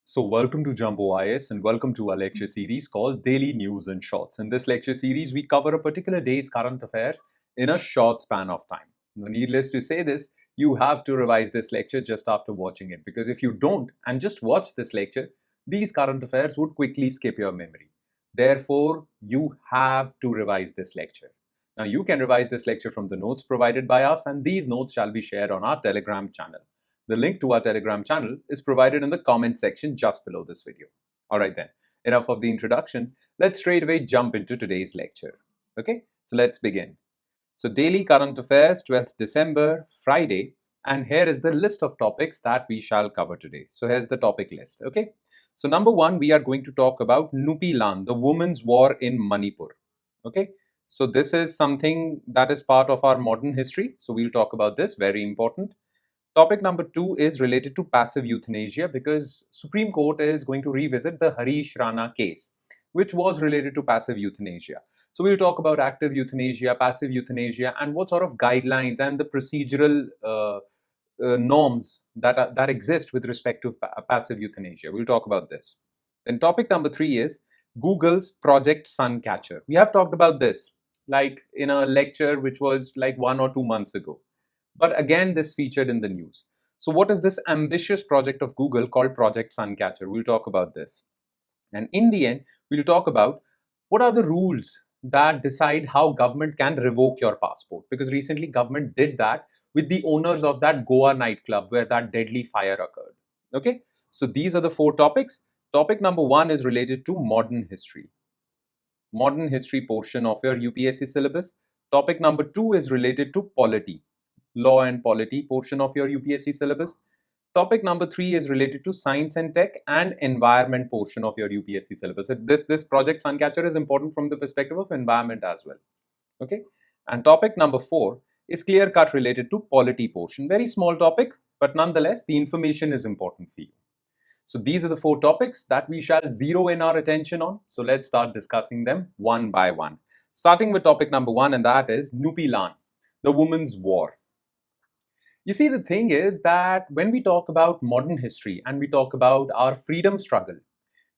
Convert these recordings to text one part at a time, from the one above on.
So welcome to Jumbo IS and welcome to our lecture series called Daily News in Shorts. In this lecture series, we cover a particular day's current affairs in a short span of time. Now, needless to say this, you have to revise this lecture just after watching it, because if you don't and just watch this lecture, these current affairs would quickly skip your memory. Therefore, you have to revise this lecture. Now, you can revise this lecture from the notes provided by us, and these notes shall be shared on our Telegram channel. The link to our Telegram channel is provided in the comment section just below this video. Alright then, enough of the introduction. Let's straight away jump into today's lecture. Okay, so let's begin. So daily current affairs, 12th December, Friday, and here is the list of topics that we shall cover today. So here's the topic list. Okay, so number one, we are going to talk about Nupi Lan, the women's war in Manipur. Okay, so this is something that is part of our modern history. So we'll talk about this, very important. Topic number two is related to passive euthanasia, because Supreme Court is going to revisit the Harish Rana case, which was related to passive euthanasia. So we'll talk about active euthanasia, passive euthanasia, and what sort of guidelines and the procedural norms that exist with respect to passive euthanasia. We'll talk about this. Then topic number three is Google's Project Suncatcher. We have talked about this like in a lecture which was like 1 or 2 months ago. But again, this featured in the news. So what is this ambitious project of Google called Project Suncatcher? We'll talk about this. And in the end, we'll talk about what are the rules that decide how government can revoke your passport. Because recently government did that with the owners of that Goa nightclub where that deadly fire occurred. Okay, so these are the four topics. Topic number one is related to modern history. Modern history portion of your UPSC syllabus. Topic number two is related to polity. Law and polity portion of your UPSC syllabus. Topic number three is related to science and tech and environment portion of your UPSC syllabus. This project Suncatcher is important from the perspective of environment as well. Okay. And topic number four is clear cut related to polity portion. Very small topic, but nonetheless, the information is important for you. So these are the four topics that we shall zero in our attention on. So let's start discussing them one by one. Starting with topic number one, and that is Nupi Lan, the women's war. You see, the thing is that when we talk about modern history and we talk about our freedom struggle,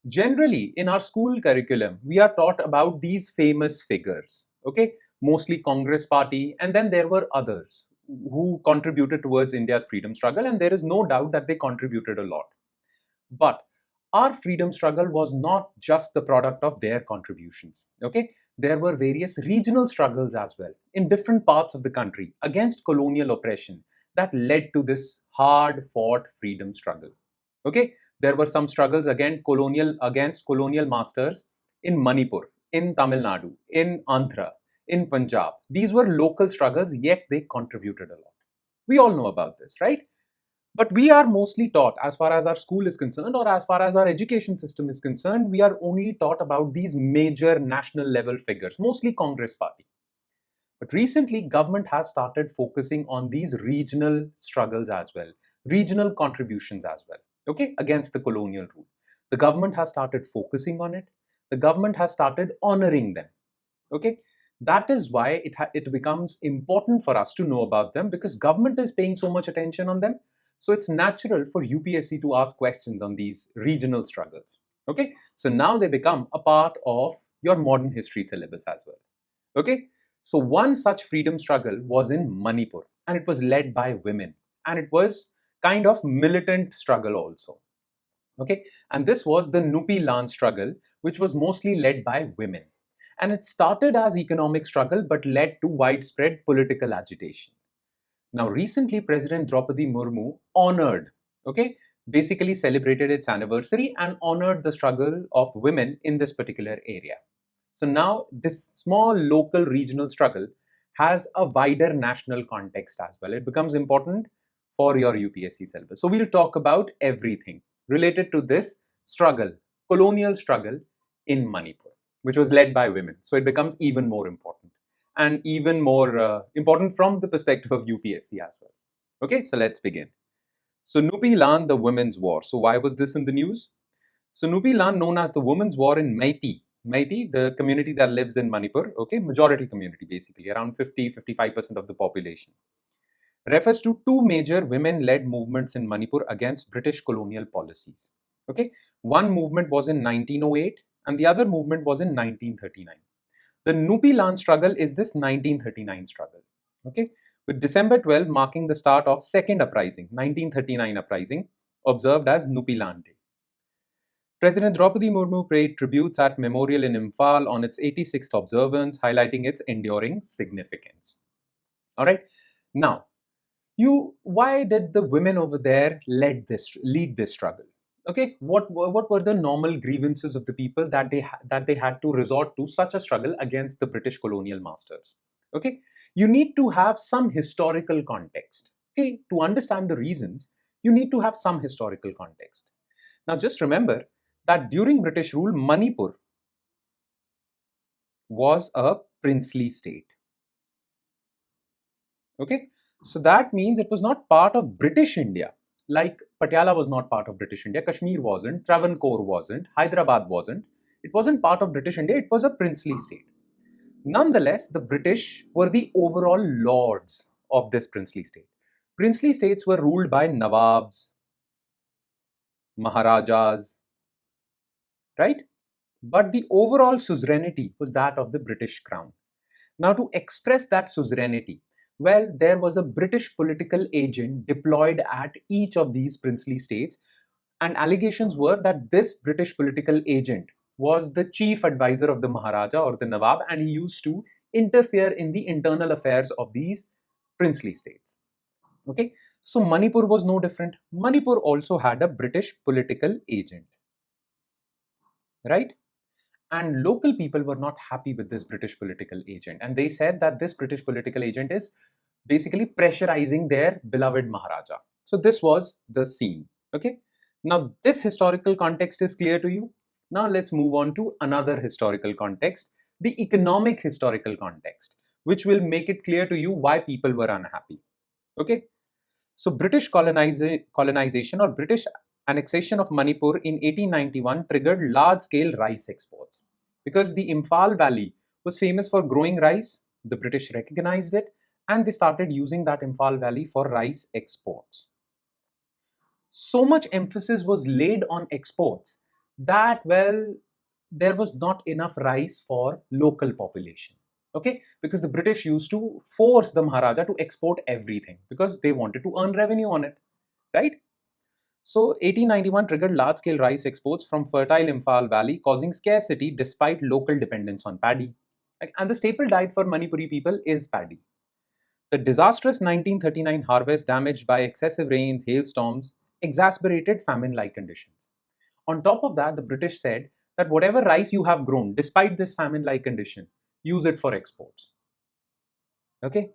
generally in our school curriculum, we are taught about these famous figures, okay? Mostly Congress Party, and then there were others who contributed towards India's freedom struggle, and there is no doubt that they contributed a lot. But our freedom struggle was not just the product of their contributions, okay? There were various regional struggles as well in different parts of the country against colonial oppression that led to this hard-fought freedom struggle. Okay, there were some struggles against colonial masters in Manipur, in Tamil Nadu, in Andhra, in Punjab. These were local struggles, yet they contributed a lot. We all know about this, right? But we are mostly taught, as far as our school is concerned, or as far as our education system is concerned, we are only taught about these major national level figures, mostly Congress Party. But recently, government has started focusing on these regional struggles as well, regional contributions as well, okay, against the colonial rule. The government has started focusing on it. The government has started honoring them, okay. That is why it becomes important for us to know about them, because government is paying so much attention on them. So it's natural for UPSC to ask questions on these regional struggles, okay. So now they become a part of your modern history syllabus as well, okay. So one such freedom struggle was in Manipur, and it was led by women, and it was kind of militant struggle also. Okay, and this was the Nupi Lan struggle, which was mostly led by women. And it started as economic struggle but led to widespread political agitation. Now recently President Draupadi Murmu honored, okay, basically celebrated its anniversary and honored the struggle of women in this particular area. So now this small local regional struggle has a wider national context as well. It becomes important for your UPSC syllabus. So we'll talk about everything related to this struggle, colonial struggle in Manipur, which was led by women. So it becomes even more important and even more important from the perspective of UPSC as well. Okay, so let's begin. So Nupi Lan, the women's war. So why was this in the news? So Nupi Lan, known as the women's war in Meitei, the community that lives in Manipur, okay, majority community basically, around 50-55% of the population, refers to two major women-led movements in Manipur against British colonial policies. Okay, one movement was in 1908 and the other movement was in 1939. The Nupi Lan struggle is this 1939 struggle. Okay, with December 12 marking the start of second uprising, 1939 uprising, observed as Nupi Lan Day. President Draupadi Murmu paid tributes at memorial in Imphal on its 86th observance, highlighting its enduring significance. All right, now why did the women over there lead this struggle? Okay, what were the normal grievances of the people that they had to resort to such a struggle against the British colonial masters? Okay, you need to have some historical context. Okay, to understand the reasons, you need to have some historical context. Now just remember that during British rule, Manipur was a princely state. Okay, so that means it was not part of British India. Like Patiala was not part of British India, Kashmir wasn't, Travancore wasn't, Hyderabad wasn't. It wasn't part of British India, it was a princely state. Nonetheless, the British were the overall lords of this princely state. Princely states were ruled by Nawabs, Maharajas, right? But the overall suzerainty was that of the British Crown. Now, to express that suzerainty, well, there was a British political agent deployed at each of these princely states, and allegations were that this British political agent was the chief advisor of the Maharaja or the Nawab, and he used to interfere in the internal affairs of these princely states. Okay, so Manipur was no different. Manipur also had a British political agent, right? And local people were not happy with this British political agent. And they said that this British political agent is basically pressurizing their beloved Maharaja. So this was the scene. Okay. Now this historical context is clear to you. Now let's move on to another historical context, the economic historical context, which will make it clear to you why people were unhappy. Okay. So British colonization or British annexation of Manipur in 1891 triggered large-scale rice exports. Because the Imphal Valley was famous for growing rice, the British recognized it and they started using that Imphal Valley for rice exports. So much emphasis was laid on exports that, well, there was not enough rice for local population. Okay, because the British used to force the Maharaja to export everything because they wanted to earn revenue on it, right? So 1891 triggered large-scale rice exports from fertile Imphal Valley, causing scarcity despite local dependence on paddy. And the staple diet for Manipuri people is paddy. The disastrous 1939 harvest, damaged by excessive rains, hailstorms, exacerbated famine-like conditions. On top of that, the British said that whatever rice you have grown, despite this famine-like condition, use it for exports. Okay?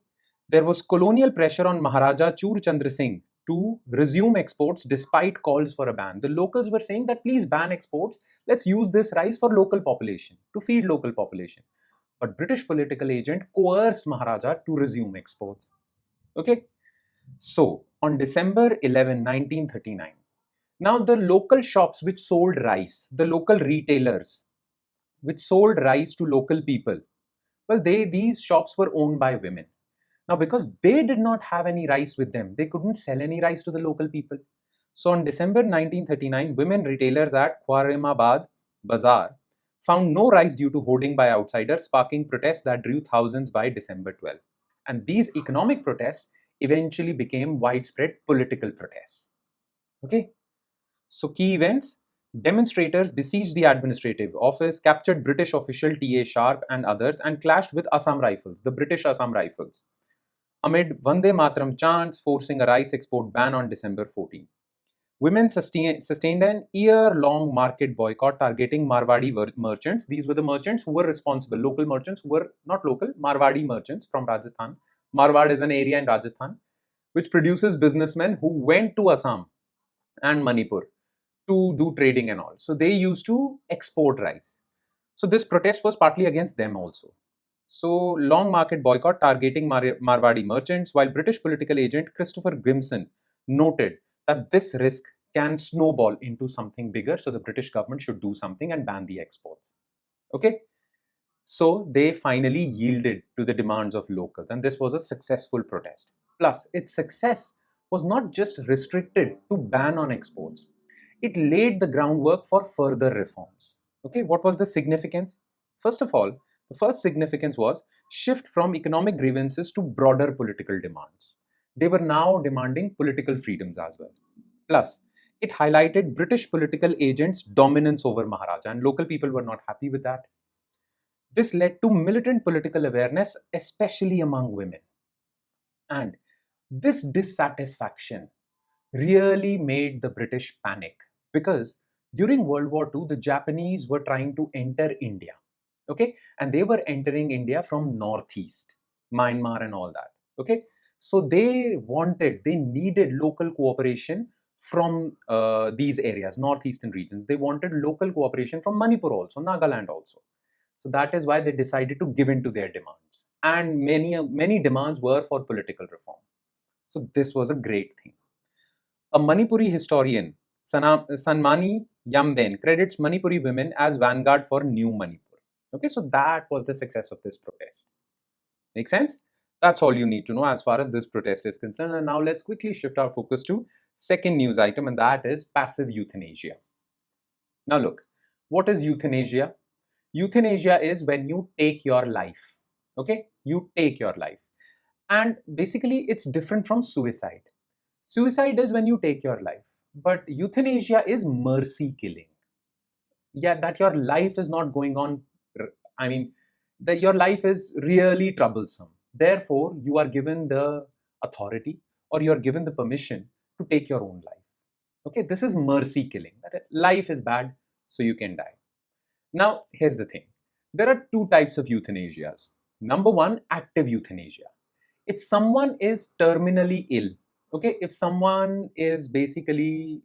There was colonial pressure on Maharaja Chur Chandra Singh to resume exports despite calls for a ban. The locals were saying that please ban exports, let's use this rice for local population, to feed local population. But British political agent coerced Maharaja to resume exports. Okay? So, on December 11, 1939, now the local shops which sold rice, the local retailers which sold rice to local people, well, these shops were owned by women. Now, because they did not have any rice with them, they couldn't sell any rice to the local people. So on December 1939, women retailers at Khwarimabad Bazaar found no rice due to hoarding by outsiders, sparking protests that drew thousands by December 12. And these economic protests eventually became widespread political protests. Okay, so key events: demonstrators besieged the administrative office, captured British official T.A. Sharp and others, and clashed with Assam Rifles, the British Assam Rifles, amid Vande Mataram chants forcing a rice export ban on December 14. Women sustained an year-long market boycott targeting Marwadi merchants. These were the merchants who were responsible, local merchants who were not local, Marwadi merchants from Rajasthan. Marwad is an area in Rajasthan which produces businessmen who went to Assam and Manipur to do trading and all. So they used to export rice. So this protest was partly against them also. So long market boycott targeting Marwadi merchants, while British political agent Christopher Grimson noted that this risk can snowball into something bigger, so the British government should do something and ban the exports. Okay, so they finally yielded to the demands of locals, and this was a successful protest. Plus, its success was not just restricted to ban on exports. it laid the groundwork for further reforms. Okay, what was the significance? First of all, the first significance was shift from economic grievances to broader political demands. They were now demanding political freedoms as well. Plus, it highlighted British political agents' dominance over Maharaja, and local people were not happy with that. This led to militant political awareness, especially among women. And this dissatisfaction really made the British panic because during World War II, the Japanese were trying to enter India. Okay, and they were entering India from northeast, Myanmar, and all that. Okay, so they needed local cooperation from these areas, northeastern regions. They wanted local cooperation from Manipur also, Nagaland also. So that is why they decided to give in to their demands. And many demands were for political reform. So this was a great thing. A Manipuri historian, Sanmani Yamben, credits Manipuri women as vanguard for new Manipur. Okay, so that was the success of this protest. Make sense? That's all you need to know as far as this protest is concerned. And now let's quickly shift our focus to second news item, and that is passive euthanasia. Now look, what is euthanasia? Euthanasia is when you take your life. Okay, you take your life. And basically, it's different from suicide. Suicide is when you take your life, but euthanasia is mercy killing. Yeah, that your life is not going on. I mean, that your life is really troublesome. Therefore, you are given the authority or you are given the permission to take your own life. Okay, this is mercy killing. That life is bad, so you can die. Now, here's the thing. There are two types of euthanasias. Number one, active euthanasia. If someone is terminally ill, okay, if someone is basically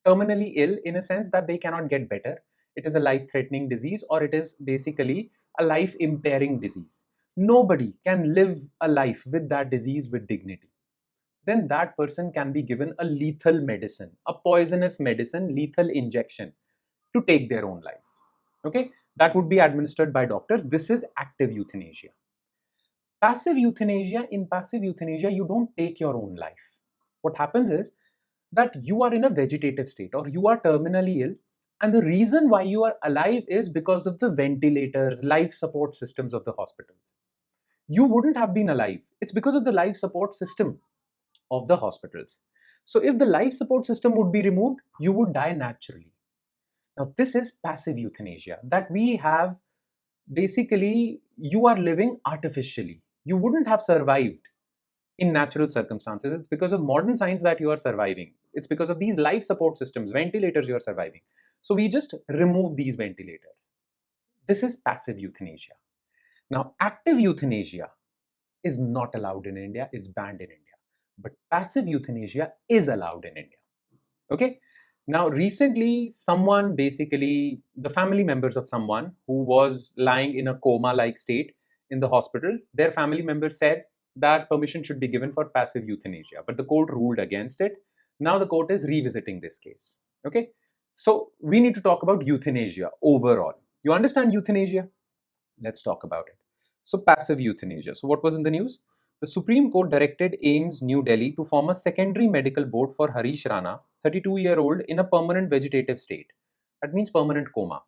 terminally ill in a sense that they cannot get better, it is a life-threatening disease or it is basically a life-impairing disease. Nobody can live a life with that disease with dignity. Then that person can be given a lethal medicine, a poisonous medicine, lethal injection to take their own life. Okay, that would be administered by doctors. This is active euthanasia. Passive euthanasia, in passive euthanasia, you don't take your own life. What happens is that you are in a vegetative state or you are terminally ill, and the reason why you are alive is because of the ventilators, life support systems of the hospitals. You wouldn't have been alive. It's because of the life support system of the hospitals. So if the life support system would be removed, you would die naturally. Now, this is passive euthanasia, that we have basically, you are living artificially. You wouldn't have survived in natural circumstances. It's because of modern science that you are surviving. It's because of these life support systems, ventilators, you are surviving. So we just remove these ventilators. This is passive euthanasia. Now, active euthanasia is not allowed in India, is banned in India. But passive euthanasia is allowed in India. Okay? Now, recently, someone basically, the family members of someone who was lying in a coma-like state in the hospital, their family members said that permission should be given for passive euthanasia, but the court ruled against it. Now the court is revisiting this case. Okay, so we need to talk about euthanasia overall. You understand euthanasia? Let's talk about it. So passive euthanasia. So what was in the news? The Supreme Court directed AIIMS New Delhi to form a secondary medical board for Harish Rana, 32-year-old, in a permanent vegetative state. That means permanent coma.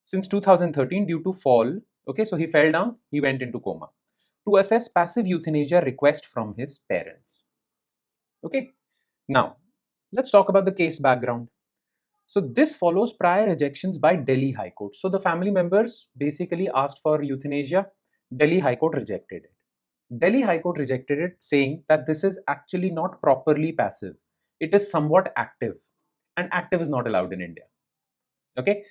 Since 2013, due to fall, okay, so he fell down, he went into coma, to assess passive euthanasia request from his parents. Okay, now let's talk about the case background. So this follows prior rejections by Delhi High Court. So the family members basically asked for euthanasia. Delhi High Court rejected it. Delhi High Court rejected it, saying that this is actually not properly passive. It is somewhat active, and active is not allowed in India. Okay,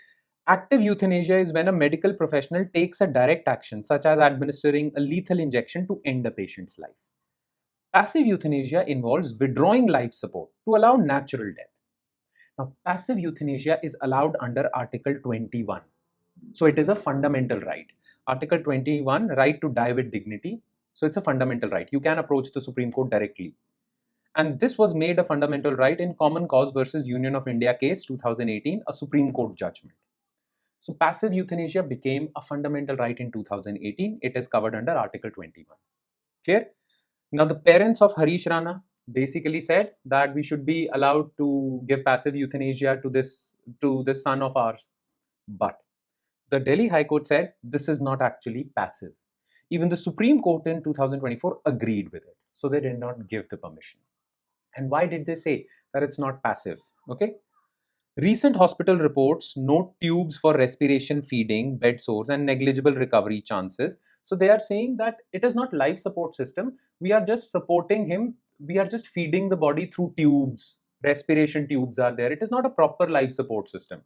active euthanasia is when a medical professional takes a direct action, such as administering a lethal injection to end a patient's life. Passive euthanasia involves withdrawing life support to allow natural death. Now, passive euthanasia is allowed under Article 21. So it is a fundamental right. Article 21, right to die with dignity. So it's a fundamental right. You can approach the Supreme Court directly. And this was made a fundamental right in Common Cause versus Union of India case 2018, a Supreme Court judgment. So passive euthanasia became a fundamental right in 2018. It is covered under Article 21. Clear? Now the parents of Harish Rana, basically said that we should be allowed to give passive euthanasia to this son of ours. But the Delhi High Court said this is not actually passive. Even the Supreme Court in 2024 agreed with it. So they did not give the permission. And why did they say that it's not passive? Okay. Recent hospital reports note tubes for respiration, feeding, bed sores, and negligible recovery chances. So they are saying that it is not life support system. We are just supporting him. We are just feeding the body through tubes. Respiration tubes are there. It is not a proper life support system.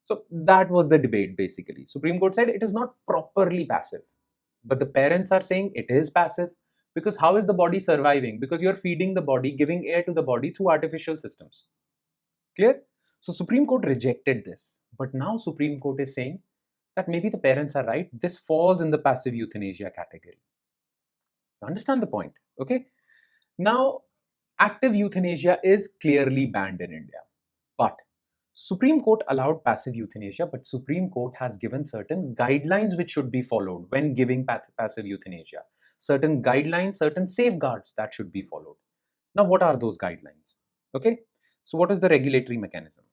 So that was the debate basically. Supreme Court said it is not properly passive. But the parents are saying it is passive, because how is the body surviving? Because you're feeding the body, giving air to the body through artificial systems. Clear? So Supreme Court rejected this. But now Supreme Court is saying that maybe the parents are right. This falls in the passive euthanasia category. You understand the point? Okay. Now, active euthanasia is clearly banned in India. But Supreme Court allowed passive euthanasia, but Supreme Court has given certain guidelines which should be followed when giving passive euthanasia. Certain guidelines, certain safeguards that should be followed. Now, what are those guidelines? Okay. So what is the regulatory mechanism?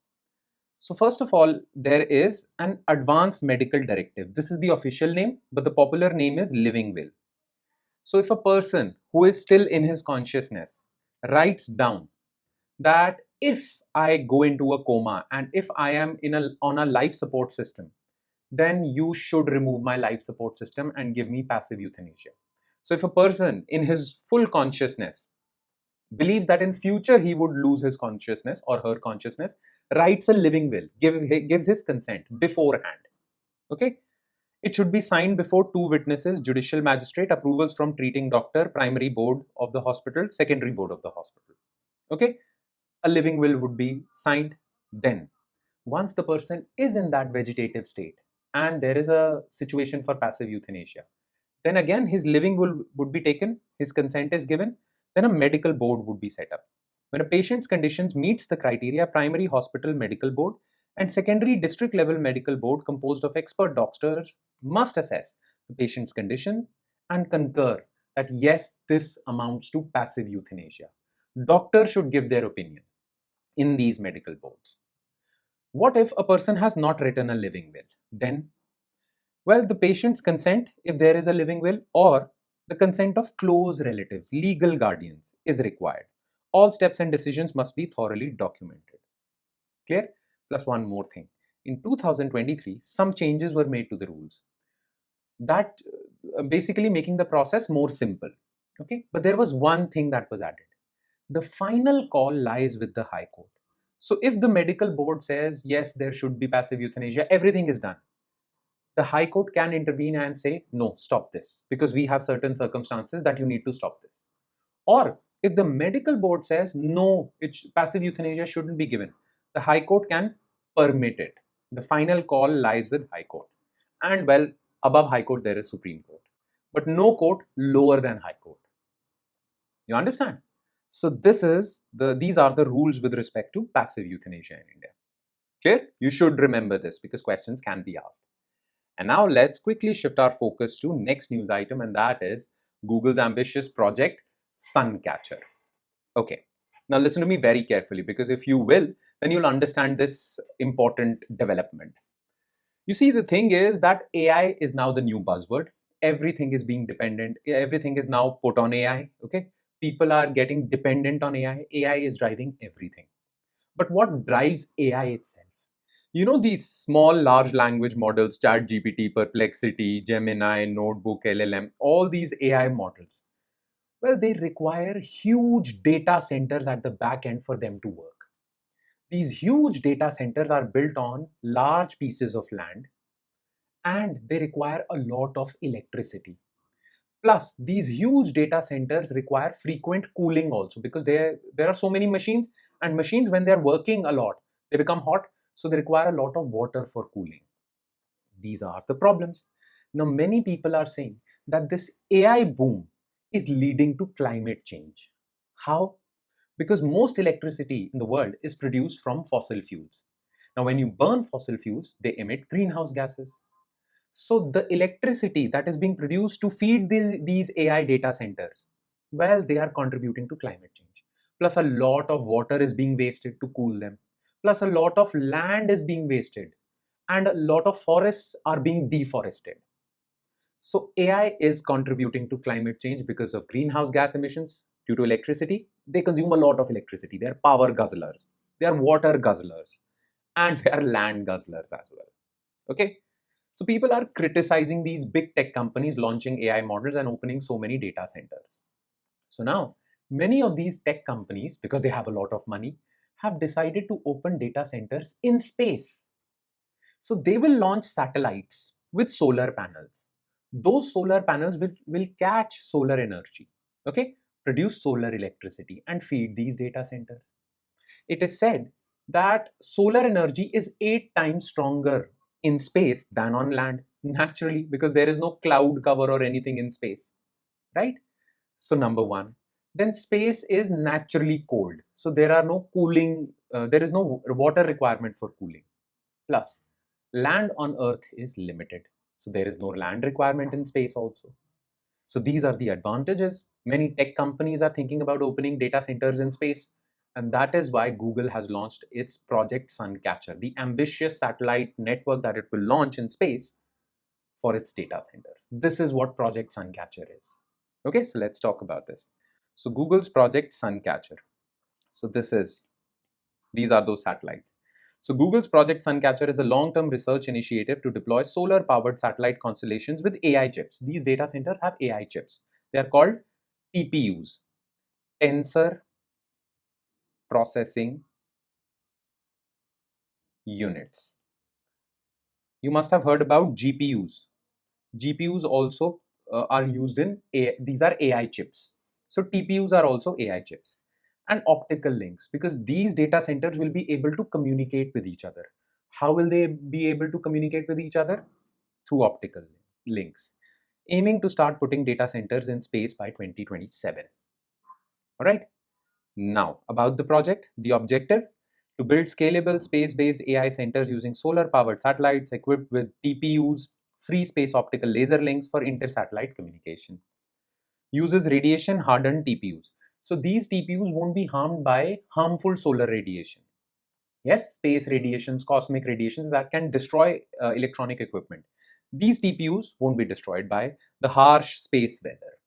So first of all, there is an advanced medical directive. This is the official name, but the popular name is living will. So if a person who is still in his consciousness writes down that if I go into a coma and if I am on a life support system, then you should remove my life support system and give me passive euthanasia. So if a person in his full consciousness believes that in future he would lose his consciousness or her consciousness, writes a living will, gives his consent beforehand. Okay. It should be signed before two witnesses, judicial magistrate, approvals from treating doctor, primary board of the hospital, secondary board of the hospital. Okay. A living will would be signed. Then, once the person is in that vegetative state and there is a situation for passive euthanasia, then again his living will would be taken, his consent is given, then a medical board would be set up. When a patient's conditions meets the criteria, primary hospital medical board and secondary district level medical board composed of expert doctors must assess the patient's condition and concur that yes, this amounts to passive euthanasia. Doctors should give their opinion in these medical boards. What if a person has not written a living will? Then, well, the patient's consent, if there is a living will, or the consent of close relatives, legal guardians, is required. All steps and decisions must be thoroughly documented. Clear? Plus one more thing. In 2023, some changes were made to the rules. That basically making the process more simple. Okay? But there was one thing that was added. The final call lies with the High Court. So if the medical board says, yes, there should be passive euthanasia, everything is done, the High Court can intervene and say, no, stop this, because we have certain circumstances that you need to stop this. Or if the medical board says, no, passive euthanasia shouldn't be given, the High Court can permit it. The final call lies with High Court. And well, above High Court, there is Supreme Court. But no court lower than High Court. You understand? So these are the rules with respect to passive euthanasia in India. Clear? You should remember this because questions can be asked. And now let's quickly shift our focus to next news item, and that is Google's ambitious project Suncatcher. Okay, now listen to me very carefully, because if you will, then you'll understand this important development. You see, the thing is that AI is now the new buzzword. Everything is being dependent. Everything is now put on AI. Okay, people are getting dependent on AI. AI is driving everything. But what drives AI itself? You know, these small large language models, ChatGPT, Perplexity, Gemini, Notebook, LLM, all these AI models, well, they require huge data centers at the back end for them to work. These huge data centers are built on large pieces of land and they require a lot of electricity. Plus, these huge data centers require frequent cooling also, because there are so many machines, and machines, when they're working a lot, they become hot, so they require a lot of water for cooling. These are the problems. Now, many people are saying that this AI boom is leading to climate change. How? Because most electricity in the world is produced from fossil fuels. Now, when you burn fossil fuels, they emit greenhouse gases. So the electricity that is being produced to feed these AI data centers, well, they are contributing to climate change. plus a lot of water is being wasted to cool them, plus a lot of land is being wasted, and a lot of forests are being deforested. So AI is contributing to climate change because of greenhouse gas emissions due to electricity. They consume a lot of electricity. They're power guzzlers, they're water guzzlers, and they're land guzzlers as well. Okay. So people are criticizing these big tech companies launching AI models and opening so many data centers. So now many of these tech companies, because they have a lot of money, have decided to open data centers in space. So they will launch satellites with solar panels. Those solar panels will catch solar energy, okay, produce solar electricity and feed these data centers. It is said that solar energy is 8 times stronger in space than on land, naturally, because there is no cloud cover or anything in space, right? So number one, then space is naturally cold. So there are no cooling, there is no water requirement for cooling. Plus, land on Earth is limited. So there is no land requirement in space also. So these are the advantages. Many tech companies are thinking about opening data centers in space. And that is why Google has launched its Project Suncatcher, the ambitious satellite network that it will launch in space for its data centers. This is what Project Suncatcher is. Okay, so let's talk about this. So Google's Project Suncatcher. So these are those satellites. So Google's Project Suncatcher is a long-term research initiative to deploy solar-powered satellite constellations with AI chips. These data centers have AI chips. They are called TPUs, Tensor Processing Units. You must have heard about GPUs. GPUs also are used in these are AI chips. So TPUs are also AI chips. And optical links, because these data centers will be able to communicate with each other. How will they be able to communicate with each other? Through optical links, aiming to start putting data centers in space by 2027. All right. Now, about the project, the objective: to build scalable space-based AI centers using solar-powered satellites equipped with TPUs, free space optical laser links for inter-satellite communication. Uses radiation-hardened TPUs. So these TPUs won't be harmed by harmful solar radiation. Yes, space radiations, cosmic radiations that can destroy electronic equipment. These TPUs won't be destroyed by the harsh space weather.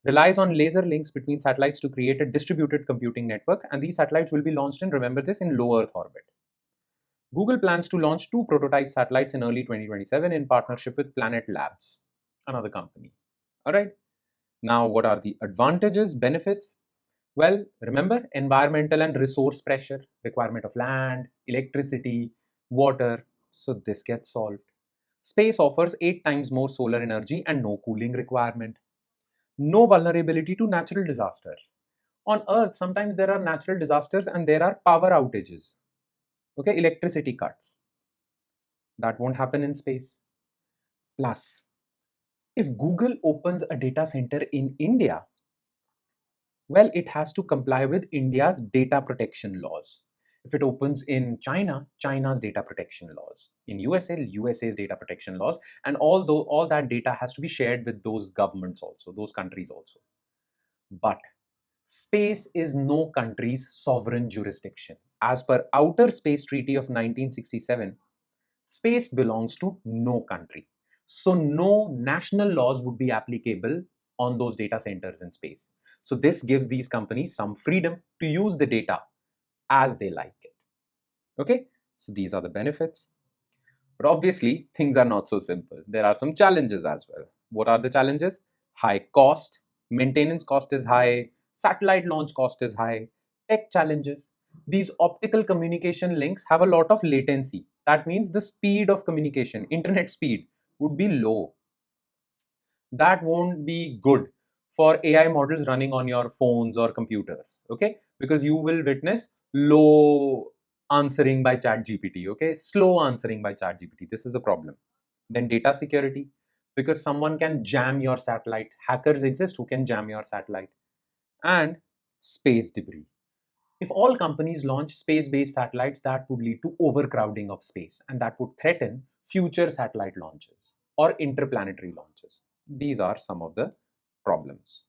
Relies on laser links between satellites to create a distributed computing network, and these satellites will be launched in, remember this, in low Earth orbit. Google plans to launch 2 prototype satellites in early 2027 in partnership with Planet Labs, another company. All right. Now, what are the advantages, benefits? Well, remember environmental and resource pressure, requirement of land, electricity, water. So this gets solved. Space offers 8 times more solar energy and no cooling requirement. No vulnerability to natural disasters. On Earth, sometimes there are natural disasters and there are power outages. Okay, electricity cuts. That won't happen in space. Plus, if Google opens a data center in India, well, it has to comply with India's data protection laws. If it opens in China, China's data protection laws. In USA, USA's data protection laws. And although all that data has to be shared with those governments also, those countries also. But space is no country's sovereign jurisdiction. As per Outer Space Treaty of 1967, space belongs to no country. So no national laws would be applicable on those data centers in space. So this gives these companies some freedom to use the data as they like it. Okay, so these are the benefits. But obviously, things are not so simple. There are some challenges as well. What are the challenges? High cost, maintenance cost is high, satellite launch cost is high, tech challenges. These optical communication links have a lot of latency. That means the speed of communication, internet speed, would be low. That won't be good for AI models running on your phones or computers, okay? Because you will witness low answering by ChatGPT, okay? Slow answering by ChatGPT. This is a problem. Then data security, because someone can jam your satellite. Hackers exist who can jam your satellite. And space debris. If all companies launch space-based satellites, that would lead to overcrowding of space, and that would threaten future satellite launches or interplanetary launches. These are some of the problems.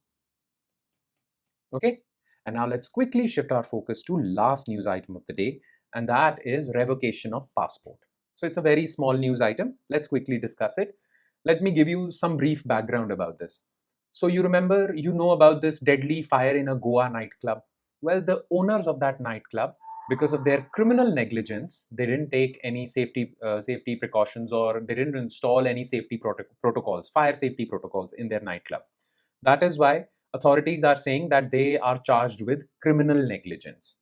Okay. And now let's quickly shift our focus to last news item of the day, and that is revocation of passport. So it's a very small news item. Let's quickly discuss it. Let me give you some brief background about this. So you know about this deadly fire in a Goa nightclub. Well, the owners of that nightclub, because of their criminal negligence, they didn't take any safety precautions, or they didn't install any safety protocols, fire safety protocols in their nightclub. That is why authorities are saying that they are charged with criminal negligence.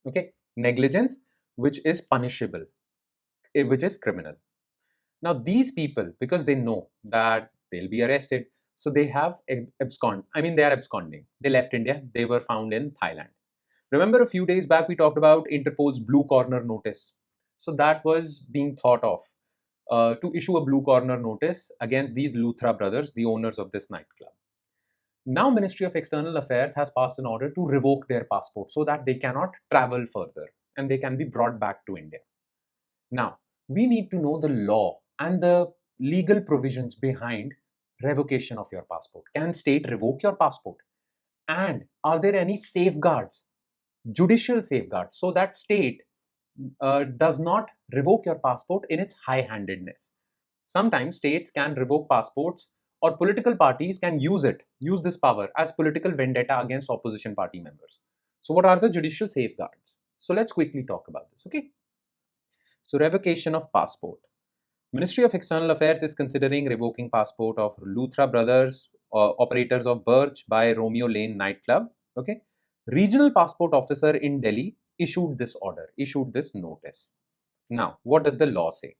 Okay, negligence which is punishable, which is criminal. Now these people, because they know that they'll be arrested, so they have absconded. They are absconding. They left India. They were found in Thailand. Remember, a few days back we talked about Interpol's blue corner notice. So that was being thought of to issue a blue corner notice against these Luthra brothers, the owners of this nightclub. Now Ministry of External Affairs has passed an order to revoke their passport so that they cannot travel further and they can be brought back to India. Now, we need to know the law and the legal provisions behind revocation of your passport. Can state revoke your passport? And are there any safeguards, judicial safeguards, so that state does not revoke your passport in its high-handedness? Sometimes states can revoke passports, or political parties can use this power as political vendetta against opposition party members. So what are the judicial safeguards? So let's quickly talk about this, okay? So revocation of passport. Ministry of External Affairs is considering revoking passport of Luthra brothers, operators of Birch by Romeo Lane nightclub. Okay, regional passport officer in Delhi issued this order, issued this notice. Now, what does the law say?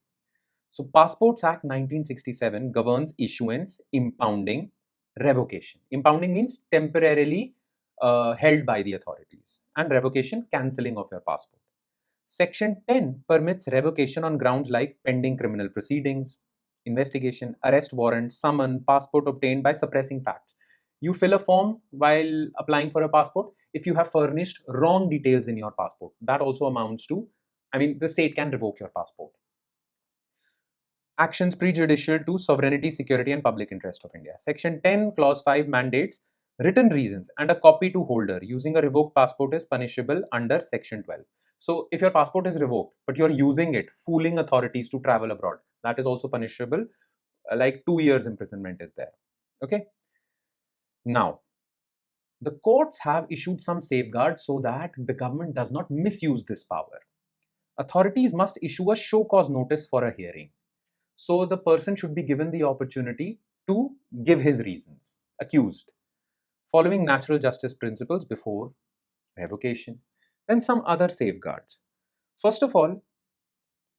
So, Passports Act 1967 governs issuance, impounding, revocation. Impounding means temporarily held by the authorities, and revocation, cancelling of your passport. Section 10 permits revocation on grounds like pending criminal proceedings, investigation, arrest warrant, summon, passport obtained by suppressing facts. You fill a form while applying for a passport. If you have furnished wrong details in your passport, that also amounts to, the state can revoke your passport. Actions prejudicial to sovereignty, security and public interest of India. Section 10, clause 5 mandates written reasons and a copy to holder. Using a revoked passport is punishable under Section 12. So if your passport is revoked, but you're using it, fooling authorities to travel abroad, that is also punishable. Like 2 years imprisonment is there. Okay. Now, the courts have issued some safeguards so that the government does not misuse this power. Authorities must issue a show cause notice for a hearing. So the person should be given the opportunity to give his reasons, accused, following natural justice principles before revocation. Then some other safeguards. First of all,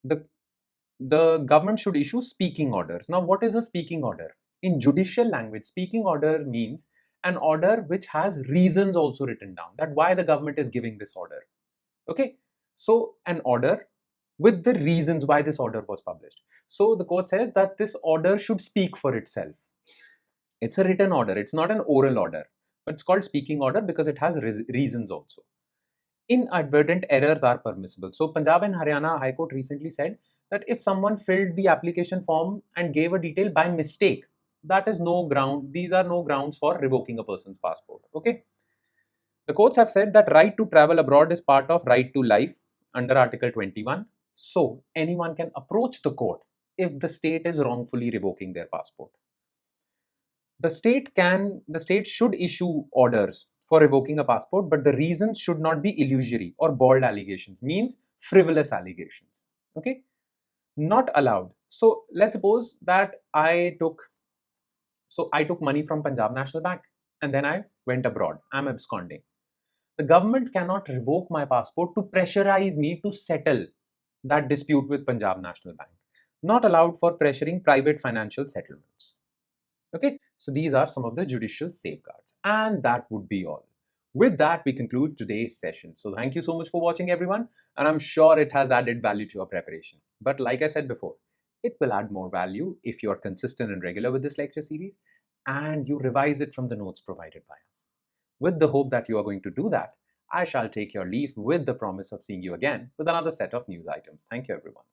the government should issue speaking orders. Now, what is a speaking order? In judicial language, speaking order means an order which has reasons also written down, that why the government is giving this order. Okay, so an order with the reasons why this order was published. So the court says that this order should speak for itself. It's a written order, it's not an oral order, but it's called speaking order because it has reasons also. Inadvertent errors are permissible. So Punjab and Haryana High Court recently said that if someone filled the application form and gave a detail by mistake, that is no ground, these are no grounds for revoking a person's passport. Okay. The courts have said that right to travel abroad is part of right to life under Article 21. So anyone can approach the court if the state is wrongfully revoking their passport. The state should issue orders for revoking a passport, but the reasons should not be illusory or bald allegations, means frivolous allegations. Okay, not allowed. So let's suppose that I took money from Punjab National Bank and then I went abroad. I'm absconding. The government cannot revoke my passport to pressurize me to settle that dispute with Punjab National Bank. Not allowed for pressuring private financial settlements. Okay, so these are some of the judicial safeguards, and that would be all. With that, we conclude today's session. So thank you so much for watching, everyone, and I'm sure it has added value to your preparation. But like I said before, it will add more value if you are consistent and regular with this lecture series and you revise it from the notes provided by us. With the hope that you are going to do that, I shall take your leave with the promise of seeing you again with another set of news items. Thank you, everyone.